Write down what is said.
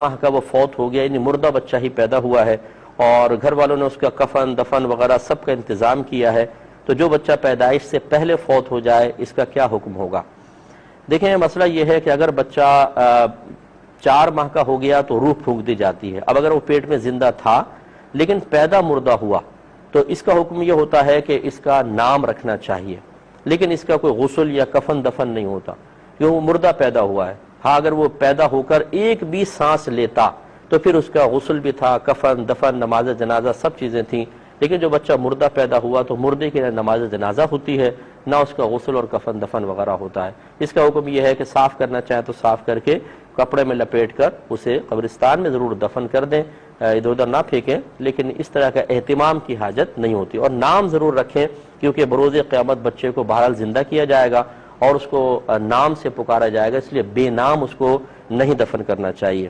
ماہ کا وہ فوت ہو گیا، یعنی مردہ بچہ ہی پیدا ہوا ہے اور گھر والوں نے اس کا کفن دفن وغیرہ سب کا انتظام کیا ہے، تو جو بچہ پیدائش سے پہلے فوت ہو جائے اس کا کیا حکم ہوگا؟ دیکھیں مسئلہ یہ ہے کہ اگر بچہ 4 ماہ کا ہو گیا تو روح پھونک دی جاتی ہے۔ اب اگر وہ پیٹ میں زندہ تھا لیکن پیدا مردہ ہوا تو اس کا حکم یہ ہوتا ہے کہ اس کا نام رکھنا چاہیے، لیکن اس کا کوئی غسل یا کفن دفن نہیں ہوتا کیونکہ وہ مردہ پیدا ہوا ہے۔ ہاں اگر وہ پیدا ہو کر ایک بھی سانس لیتا تو پھر اس کا غسل بھی تھا، کفن دفن نماز جنازہ سب چیزیں تھیں، لیکن جو بچہ مردہ پیدا ہوا تو مردے کی نہ نماز جنازہ ہوتی ہے نہ اس کا غسل اور کفن دفن وغیرہ ہوتا ہے۔ اس کا حکم یہ ہے کہ صاف کرنا چاہیں تو صاف کر کے کپڑے میں لپیٹ کر اسے قبرستان میں ضرور دفن کر دیں، ادھر ادھر نہ پھینکیں، لیکن اس طرح کا اہتمام کی حاجت نہیں ہوتی۔ اور نام ضرور رکھیں کیونکہ بروز قیامت بچے کو بہرحال زندہ کیا جائے گا اور اس کو نام سے پکارا جائے گا، اس لیے بے نام اس کو نہیں دفن کرنا چاہیے۔